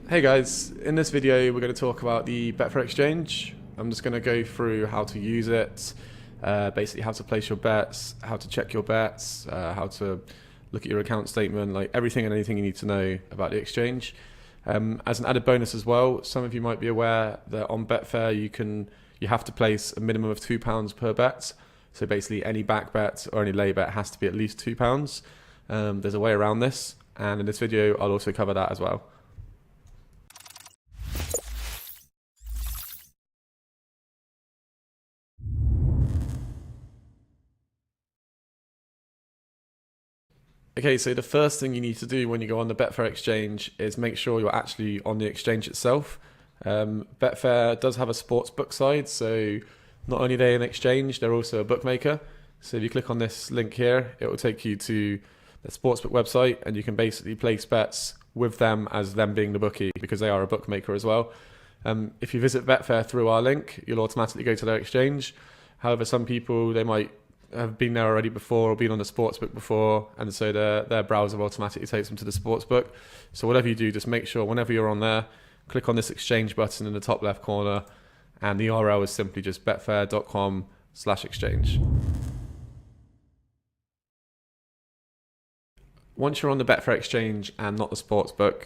Hey guys, in this video we're going to talk about the Betfair Exchange. I'm just going to go through how to use it, basically how to place your bets, how to check your bets, how to look at your account statement, like everything and anything you need to know about the exchange. As an added bonus as well, some of you might be aware that on Betfair you have to place a minimum of £2 per bet. So basically any back bet or any lay bet has to be at least £2. There's a way around this, and in this video I'll also cover that as well. Okay, so the first thing you need to do when you go on the Betfair Exchange is make sure you're actually on the exchange itself. Betfair does have a sportsbook side, so not only are they an exchange, they're also a bookmaker. So if you click on this link here, it will take you to the sportsbook website, and you can basically place bets with them as them being the bookie, because they are a bookmaker as well. If you visit Betfair through our link, you'll automatically go to their exchange. However, some people, they might have been there already before or been on the sportsbook before, and so their browser automatically takes them to the sportsbook. So whatever you do, just make sure whenever you're on there, click on this exchange button in the top left corner, and the URL is simply just betfair.com/exchange. Once you're on the Betfair Exchange and not the sportsbook,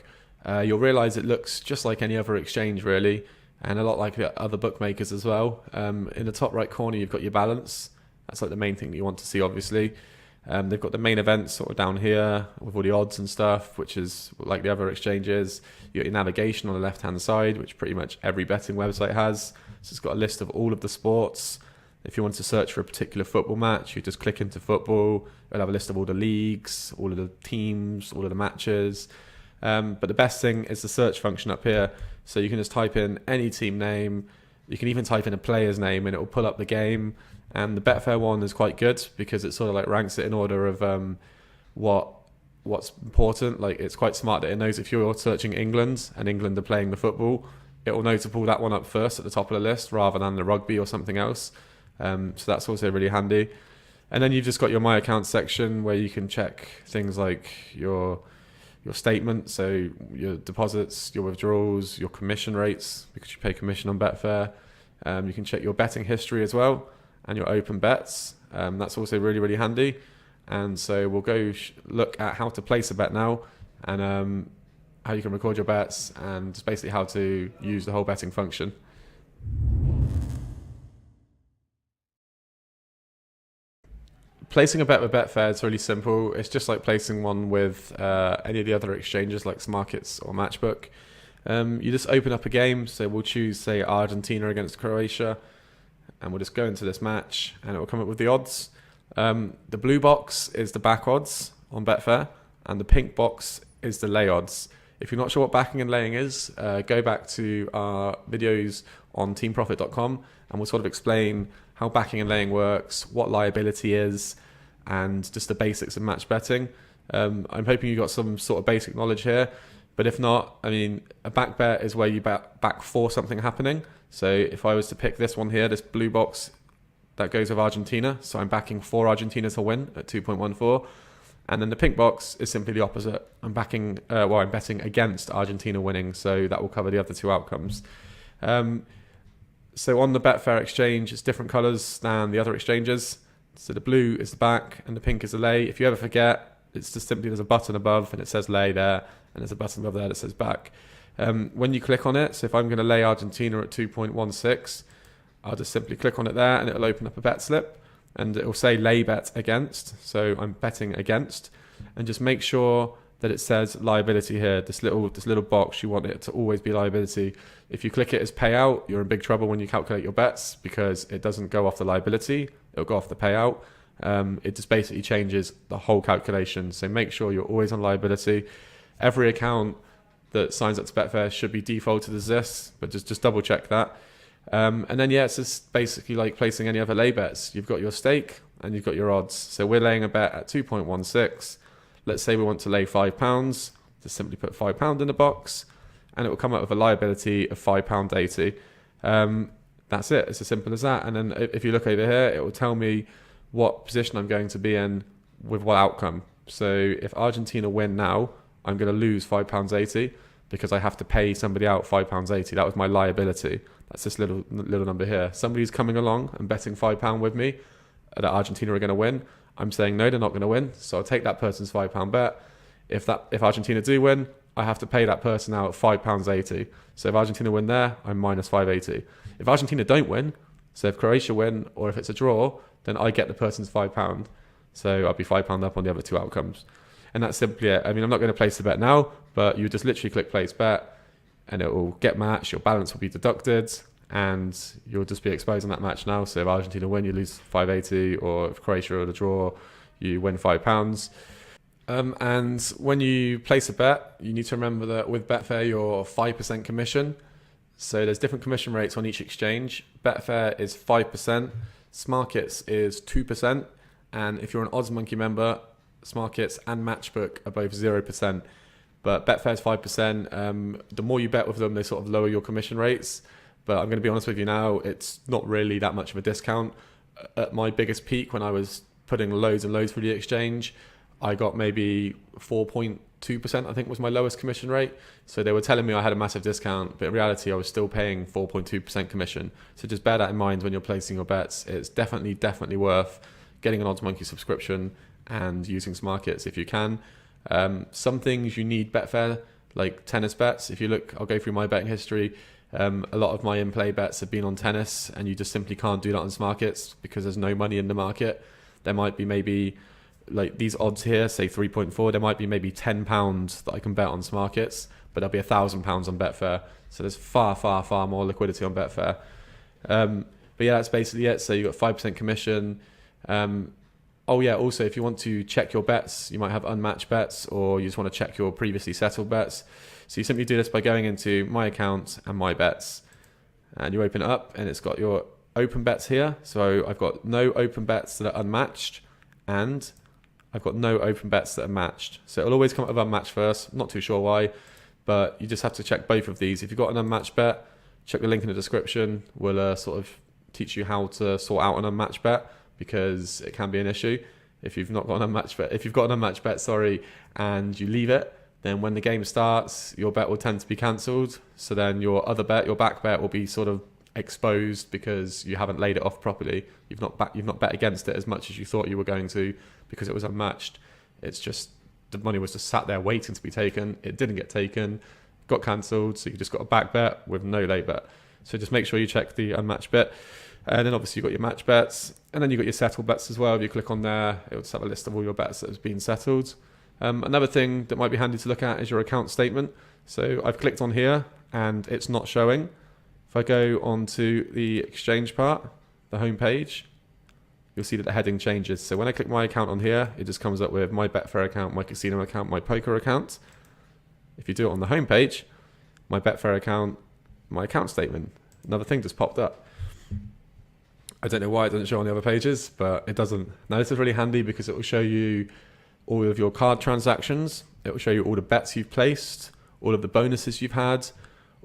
you'll realize it looks just like any other exchange really, and a lot like the other bookmakers as well. In the top right corner, you've got your balance. That's like the main thing that you want to see, obviously. They've got the main events sort of down here with all the odds and stuff, which is like the other exchanges. You got your navigation on the left-hand side, which pretty much every betting website has. So it's got a list of all of the sports. If you want to search for a particular football match, you just click into football. It'll have a list of all the leagues, all of the teams, all of the matches. But the best thing is the search function up here. So you can just type in any team name. You can even type in a player's name and it will pull up the game. And the Betfair one is quite good because it sort of like ranks it in order of what's important. Like it's quite smart that it knows if you're searching England and England are playing the football, it will know to pull that one up first at the top of the list rather than the rugby or something else. So that's also really handy. And then you've just got your My Account section where you can check things like your statement, so your deposits, your withdrawals, your commission rates, because you pay commission on Betfair. You can check your betting history as well, and your open bets. That's also really, really handy. And so we'll go look at how to place a bet now, and how you can record your bets, and just basically how to use the whole betting function. Placing a bet with Betfair is really simple. It's just like placing one with any of the other exchanges like Smarkets or Matchbook. You just open up a game, so we'll choose, say, Argentina against Croatia, and we'll just go into this match and it will come up with the odds. The blue box is the back odds on Betfair, and the pink box is the lay odds. If you're not sure what backing and laying is, go back to our videos on teamprofit.com and we'll sort of explain how backing and laying works, what liability is, and just the basics of match betting. I'm hoping you got some sort of basic knowledge here, but if not, I mean, a back bet is where you back for something happening. So if I was to pick this one here, this blue box, that goes with Argentina, so I'm backing for Argentina to win at 2.14. And then the pink box is simply the opposite. I'm betting against Argentina winning, so that will cover the other two outcomes. So on the Betfair Exchange, it's different colours than the other exchanges. So the blue is the back and the pink is the lay. If you ever forget, it's just simply there's a button above and it says lay there, and there's a button above there that says back. When you click on it, so if I'm going to lay Argentina at 2.16, I'll just simply click on it there and it'll open up a bet slip and it will say lay bet against. So I'm betting against, and just make sure that it says liability here. This little box, you want it to always be liability. If you click it as payout, you're in big trouble when you calculate your bets because it doesn't go off the liability, it'll go off the payout. It just basically changes the whole calculation. So make sure you're always on liability. Every account that signs up to Betfair should be defaulted as this, but just double check that. And then it's just basically like placing any other lay bets. You've got your stake and you've got your odds. So we're laying a bet at 2.16. Let's say we want to lay £5. Just simply put £5 in the box, and it will come up with a liability of £5.80. That's it. It's as simple as that. And then if you look over here, it will tell me what position I'm going to be in with what outcome. So if Argentina win now, I'm going to lose £5.80. because I have to pay somebody out £5.80. That was my liability. That's this little number here. Somebody's coming along and betting £5 with me that Argentina are going to win. I'm saying no, they're not going to win. So I'll take that person's £5 bet. If Argentina do win, I have to pay that person out £5.80. So if Argentina win there, I'm minus £5.80. If Argentina don't win, so if Croatia win or if it's a draw, then I get the person's £5. So I'll be £5 up on the other two outcomes. And that's simply it. I mean, I'm not going to place the bet now, but you just literally click place bet and it will get matched. Your balance will be deducted and you'll just be exposed on that match now. So if Argentina win, you lose £5.80, or if Croatia are the draw, you win £5. And when you place a bet, you need to remember that with Betfair, you're 5% commission. So there's different commission rates on each exchange. Betfair is 5%, Smarkets is 2%, and if you're an Odds Monkey member, Smarkets and Matchbook are both 0%. But Betfair is 5%. The more you bet with them, they sort of lower your commission rates. But I'm going to be honest with you now, it's not really that much of a discount. At my biggest peak, when I was putting loads and loads through the exchange, I got maybe 4.2%, I think was my lowest commission rate. So they were telling me I had a massive discount, but in reality, I was still paying 4.2% commission. So just bear that in mind when you're placing your bets. It's definitely worth getting an Odds Monkey subscription and using Smarkets if you can. Some things you need Betfair, like tennis bets. If you look, I'll go through my betting history. A lot of my in-play bets have been on tennis, and you just simply can't do that on Smarkets because there's no money in the market. There might be maybe, like these odds here, say 3.4, there might be maybe £10 that I can bet on Smarkets, but there'll be £1,000 on Betfair. So there's far more liquidity on Betfair. But yeah, that's basically it. So you've got 5% commission. Also, if you want to check your bets, you might have unmatched bets, or you just want to check your previously settled bets. So you simply do this by going into My Account and My Bets, and you open it up, and it's got your open bets here. So I've got no open bets that are unmatched, and I've got no open bets that are matched. So it'll always come up with unmatched first. I'm not too sure why, but you just have to check both of these. If you've got an unmatched bet, check the link in the description. We'll sort of teach you how to sort out an unmatched bet, because it can be an issue. If you've not got an unmatched bet, and you leave it, then when the game starts, your bet will tend to be cancelled. So then your other bet, your back bet, will be sort of exposed because you haven't laid it off properly. You've not bet against it as much as you thought you were going to because it was unmatched. It's just the money was just sat there waiting to be taken. It didn't get taken, got cancelled. So you just got a back bet with no late bet. So just make sure you check the unmatched bet. And then obviously you've got your match bets, and then you've got your settled bets as well. If you click on there, it will just have a list of all your bets that have been settled. Another thing that might be handy to look at is your account statement. So I've clicked on here and it's not showing. If I go onto the exchange part, the home page, you'll see that the heading changes. So when I click my account on here, it just comes up with my Betfair account, my casino account, my poker account. If you do it on the home page, my Betfair account, my account statement, another thing just popped up. I don't know why it doesn't show on the other pages, but it doesn't. Now this is really handy because it will show you all of your card transactions. It will show you all the bets you've placed, all of the bonuses you've had,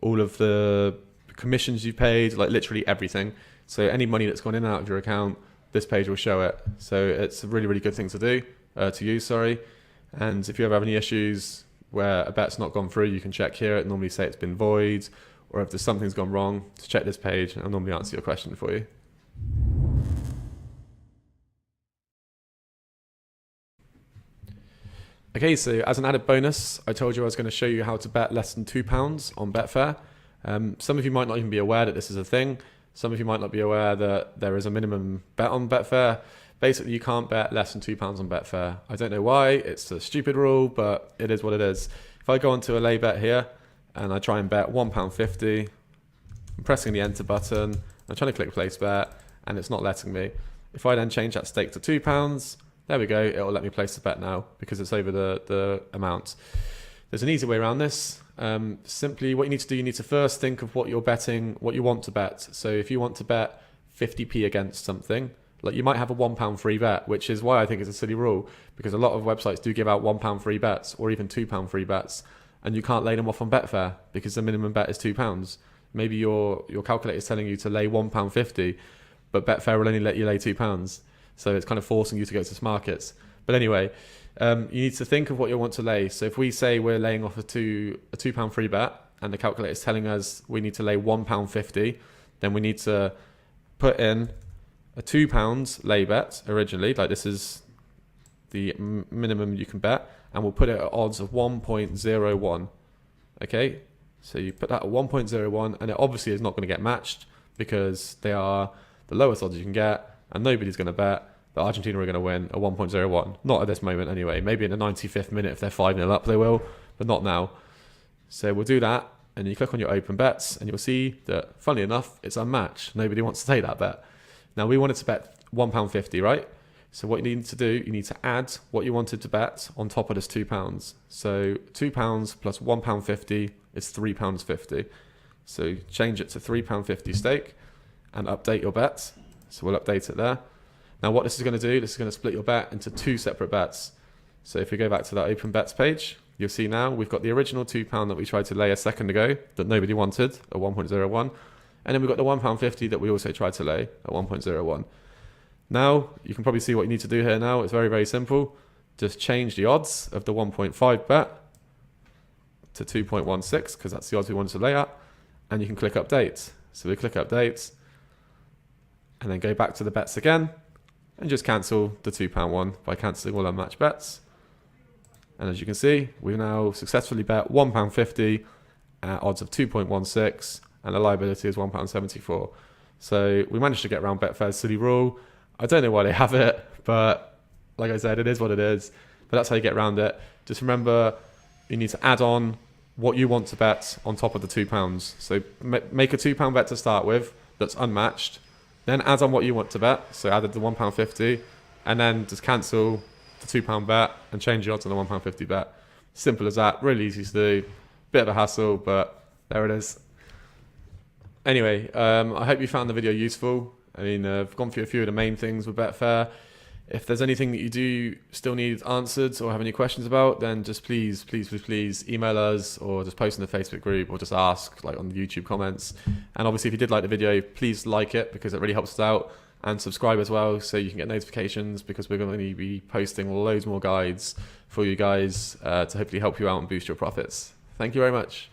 all of the commissions you've paid, like literally everything. So any money that's gone in and out of your account, this page will show it. So it's a really good thing to use. And if you ever have any issues where a bet's not gone through, you can check here. It normally say it's been void, or if there's something's gone wrong, just check this page and I'll normally answer your question for you. Okay, so as an added bonus, I told you I was going to show you how to bet less than £2 on Betfair. Some of you might not even be aware that this is a thing. Some of you might not be aware that there is a minimum bet on Betfair. Basically, you can't bet less than £2 on Betfair. I don't know why, it's a stupid rule, but it is what it is. If I go onto a lay bet here, and I try and bet £1.50, I'm pressing the enter button, I'm trying to click place bet, and it's not letting me. If I then change that stake to £2, there we go, it'll let me place the bet now because it's over the amount. There's an easy way around this. Simply what you need to do, you need to first think of what you're betting, what you want to bet. So if you want to bet 50p against something, like you might have a £1 free bet, which is why I think it's a silly rule, because a lot of websites do give out £1 free bets or even £2 free bets, and you can't lay them off on Betfair because the minimum bet is £2. Maybe your calculator is telling you to lay £1.50, but Betfair will only let you lay £2. So it's kind of forcing you to go to Smarkets. But anyway, you need to think of what you want to lay. So if we say we're laying off a £2 free bet, and the calculator is telling us we need to lay £1.50, then we need to put in a £2 lay bet originally, like this is the minimum you can bet, and we'll put it at odds of 1.01. Okay, so you put that at 1.01, and it obviously is not going to get matched because they are the lowest odds you can get, and nobody's going to bet that Argentina are going to win at 1.01. Not at this moment anyway. Maybe in the 95th minute if they're 5-0 up they will, but not now. So we'll do that, and you click on your open bets, and you'll see that, funnily enough, it's unmatched. Nobody wants to take that bet. Now, we wanted to bet £1.50, right? So what you need to do, you need to add what you wanted to bet on top of this £2. So £2 plus £1.50 is £3.50. So change it to £3.50 stake and update your bet. So we'll update it there. Now what this is going to do, this is going to split your bet into 2 separate bets. So if we go back to that open bets page, you'll see now we've got the original £2 that we tried to lay a second ago that nobody wanted at 1.01. And then we've got the £1.50 that we also tried to lay at 1.01. Now, you can probably see what you need to do here now. It's very, very simple. Just change the odds of the 1.5 bet to 2.16 because that's the odds we wanted to lay at. And you can click update. So we click update and then go back to the bets again and just cancel the £2 one by cancelling all unmatched bets. And as you can see, we've now successfully bet £1.50 at odds of 2.16 and the liability is £1.74. So we managed to get around Betfair's silly rule. I don't know why they have it, but like I said, it is what it is. But that's how you get around it. Just remember, you need to add on what you want to bet on top of the £2. So make a £2 bet to start with that's unmatched. Then add on what you want to bet. So added the £1.50, and then just cancel the £2 bet and change the odds on the £1.50 bet. Simple as that. Really easy to do. Bit of a hassle, but there it is. Anyway, I hope you found the video useful. I mean, I've gone through a few of the main things with Betfair. If there's anything that you do still need answered or have any questions about, then just please email us or just post in the Facebook group or just ask like on the YouTube comments. And obviously, if you did like the video, please like it because it really helps us out. And subscribe as well so you can get notifications because we're going to be posting loads more guides for you guys to hopefully help you out and boost your profits. Thank you very much.